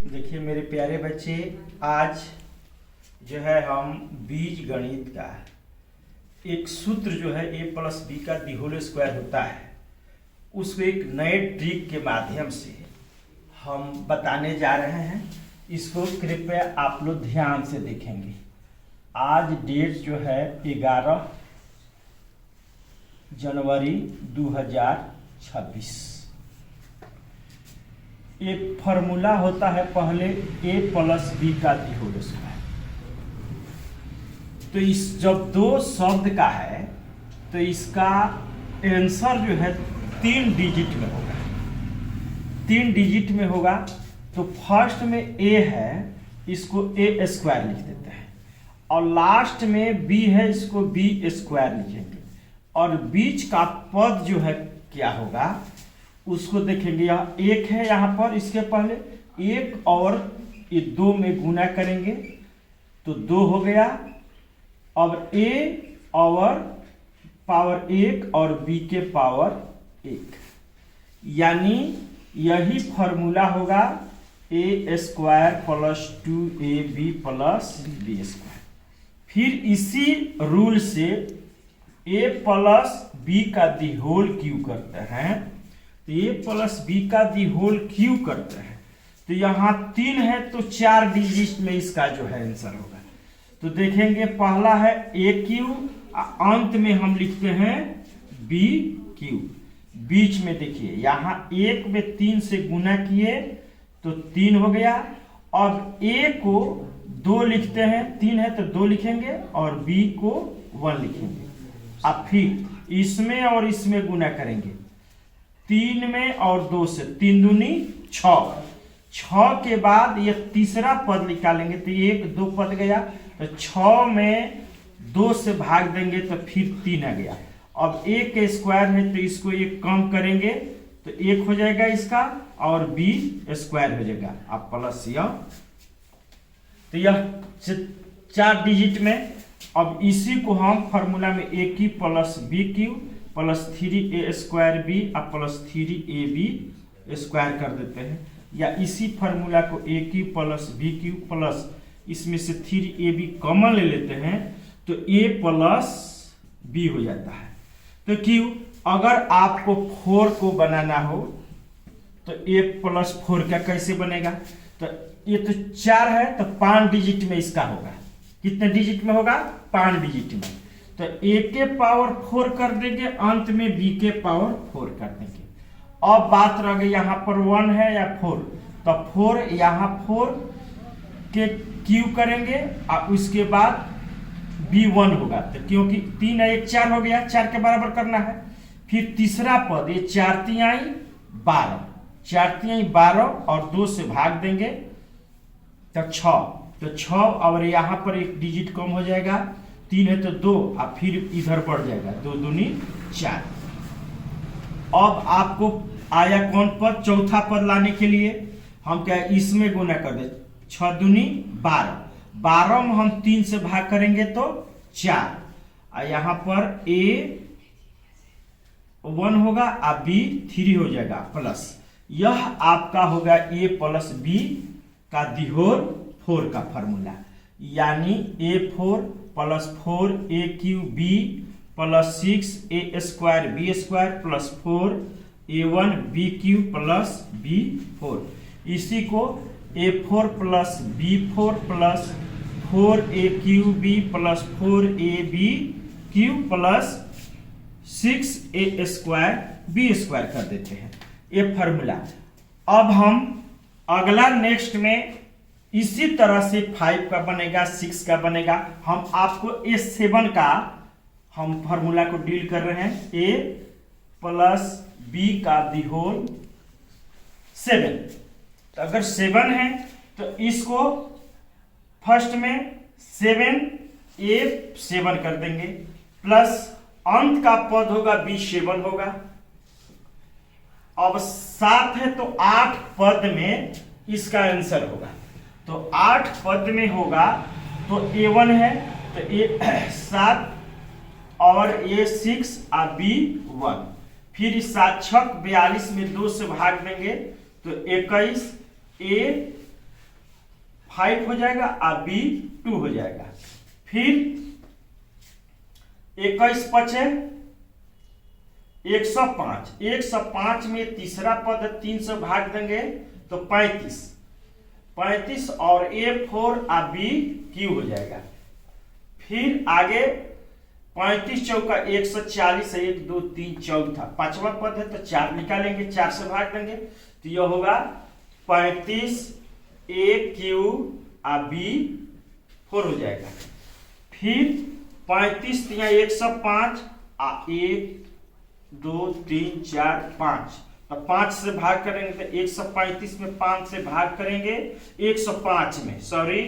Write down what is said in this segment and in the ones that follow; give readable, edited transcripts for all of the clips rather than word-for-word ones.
देखिए मेरे प्यारे बच्चे, आज जो है हम बीज गणित का एक सूत्र जो है a प्लस बी का दी होल स्क्वायर होता है, उसको एक नए ट्रिक के माध्यम से हम बताने जा रहे हैं। इसको कृपया आप लोग ध्यान से देखेंगे। आज डेट जो है 11 जनवरी 2026। एक फॉर्मूला होता है पहले a प्लस बी का दी होल स्क्वायर। तो इस जब दो शब्द का है तो इसका आंसर जो है 3 डिजिट में होगा। 3 डिजिट में होगा तो फर्स्ट में a है, इसको a स्क्वायर लिख देते हैं, और लास्ट में b है, इसको b स्क्वायर लिखेंगे, और बीच का पद जो है क्या होगा उसको देखेंगे। यहाँ 1 है, यहाँ पर इसके पहले 1 और ये 2 में गुना करेंगे तो 2 हो गया। अब a और पावर 1 और b के पावर 1, यानी यही फॉर्मूला होगा a square plus 2ab plus b square. फिर इसी रूल से a प्लस b का दी होल क्यू करते हैं, तो a प्लस b का दी होल क्यू करते हैं तो यहाँ 3 है तो 4 डिजिट में इसका जो है आंसर होगा। तो देखेंगे पहला है a क्यू, अंत में हम लिखते हैं b क्यू। बीच में देखिए यहाँ 1 में 3 से गुना किए तो 3 हो गया। अब a को 2 लिखते हैं, 3 है तो 2 लिखेंगे, और b को 1 लिखेंगे। अब फिर इसमें और इसमें गुना करेंगे, 3 में और 2 से, 3 दूनी 6। 6 के बाद ये तीसरा पद निकालेंगे तो 1 2 पद गया, तो 6 में 2 से भाग देंगे तो फिर 3 आ गया। अब a के स्क्वायर है तो इसको एक कम करेंगे तो 1 हो जाएगा इसका, और b स्क्वायर हो जाएगा। अब प्लस यह, तो यह 4 डिजिट में। अब इसी को हम फॉर्मूला में a की plus b Q plus 3a square b और प्लस 3ab स्क्वायर कर देते हैं, या इसी फॉर्मूला को a की प्लस b क्यू प्लस इसमें से 3ab कॉमन ले लेते हैं तो a प्लस b हो जाता है। तो क्यों, अगर आपको 4 को बनाना हो तो a प्लस 4 का कैसे बनेगा, तो ये तो 4 है तो 5 डिजिट में इसका होगा। कितने डिजिट में होगा, 5 डिजिट में। तो a के पावर 4 कर देंगे, अंत में b के पावर 4 कर देंगे। अब बात रह गई यहाँ पर 1 है या 4, तो 4 यहाँ 4 के क्यू करेंगे और उसके बाद b1 होगा, तो क्योंकि 3 है 1 4 हो गया, 4 के बराबर करना है। फिर तीसरा पद, ये 4 तिहाई 12, 4 तिहाई 12 और 2 से भाग देंगे तो 6, तो 6 और यहाँ पर 1 डिजिट कम हो जाएगा, 3 है तो 2 और फिर इधर बढ़ जाएगा, 2 दूनी 4। अब आपको आया कौन पद, चौथा पद लाने के लिए हम क्या इसमें गुना कर दे, 6 दूनी 12, 12 में हम 3 से भाग करेंगे तो 4, और यहाँ पर a 1 होगा और b 3 हो जाएगा प्लस। यह आपका होगा a प्लस b का दी होल 4 का फॉर्मूला, यानी a4 plus 4a Q b plus 6a square b square plus 4a1 b Q plus b4। इसी को a4 plus b4 plus 4a Q b plus 4ab Q plus 6a square b square कर देते हैं, ये formula. अब हम अगला next में इसी तरह से 5 का बनेगा, 6 का बनेगा। हम आपको a7 का हम फॉर्मूला को डील कर रहे हैं, a प्लस b का दी होल 7। तो अगर 7 है तो इसको फर्स्ट में 7a7 कर देंगे, प्लस अंत का पद होगा b7 होगा। अब 7 है तो 8 पद में इसका आंसर होगा, तो 8 पद में होगा तो a1 है तो a7 और a6 और b1। फिर इस 7 छक 42 में 2 से भाग देंगे तो 21 a 5 हो जाएगा और बी 2 हो जाएगा। फिर 21 बचे 105, 105 में तीसरा पद 3 से भाग देंगे तो 35 और A4 और B Q हो जाएगा। फिर आगे 35 चौका 140 है, 1 2 3 चौथा, पांचवा पद है तो 4 निकालेंगे, 4 से भाग देंगे तो यह होगा 35 AQ और B 4 हो जाएगा। फिर 35 तिया 105 और 1 2 3 4 5, तो 5 से भाग करेंगे तो 135 में 5 से भाग करेंगे 105 में, सॉरी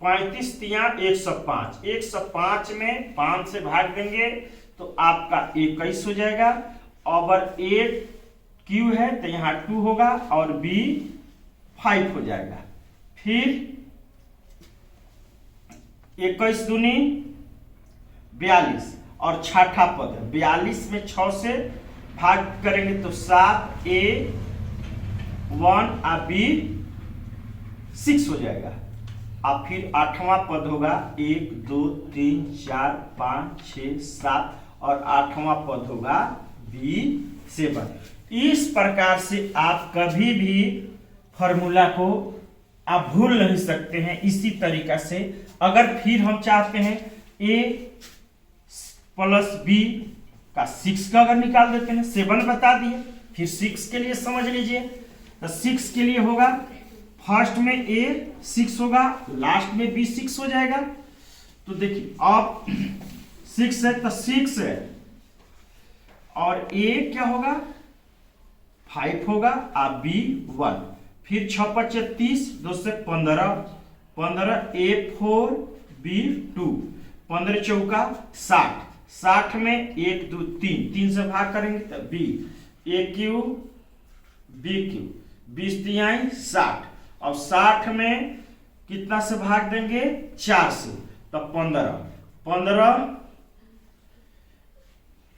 35 तिया 105, 105 में 5 से भाग देंगे तो आपका 21 हो जाएगा। और A Q है तो यहाँ 2 होगा और B 5 हो जाएगा। फिर 21 दूनी 42 और छठा पद है 42 में 6 से भाग करेंगे तो 7 A1 और B 6 हो जाएगा। अब फिर 8वां पद होगा 1 2 3 4 5 6 7 और 8वां पद होगा B7। इस प्रकार से आप कभी भी फॉर्मूला को आप भूल नहीं सकते हैं। इसी तरीका से अगर फिर हम चाहते हैं A प्लस B का 6 का अगर निकाल देते हैं, 7 बता दिए, फिर 6 के लिए समझ लीजिए तो 6 के लिए होगा फर्स्ट में A 6 होगा, लास्ट में B 6 हो जाएगा। तो देखिए अब 6 है तो 6 है और A क्या होगा 5 होगा और B 1। फिर 6 5 30, 2 से 15, 15 A4 B 2, 15 चौका 60, 60 में 1 2 3, 3 से भाग करेंगे तो B AQ BQ, 20 तिहाई 60 और 60 में कितना से भाग देंगे 4 से तो 15, 15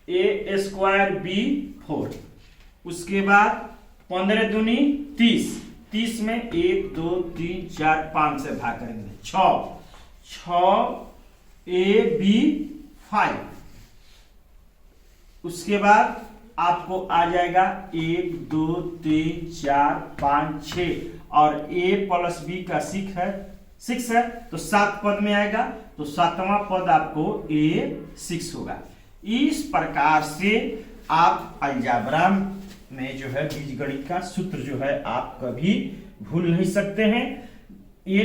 A स्क्वायर B 4। उसके बाद 15 दूनी 30, 30 में 1 2 3 4 5 से भाग करेंगे 6 A B 5। उसके बाद आपको आ जाएगा 1 2 3 4 5 6 और A प्लस B का 6 है तो 7 पद में आएगा तो 7वां पद आपको A6 होगा। इस प्रकार से आप अलजेब्रा में जो है बीजगणित का सूत्र जो है आप कभी भूल नहीं सकते हैं। ये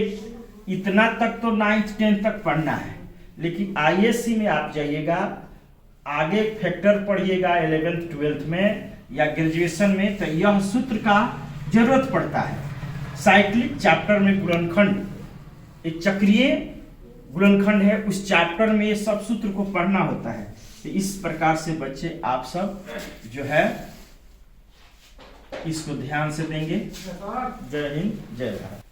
इतना तक तो 9th 10th तक पढ़ना है, लेकिन ISC में आप जाइएगा आगे फैक्टर पढ़िएगा 11th 12th में या ग्रेजुएशन में तो यह सूत्र का जरूरत पड़ता है। साइक्लिक चैप्टर में गुणनखंड एक चक्रीय गुणनखंड है, उस चैप्टर में ये सब सूत्र को पढ़ना होता है। तो इस प्रकार से बच्चे आप सब जो है इसको ध्यान से देंगे। जय हिंद जय भारत।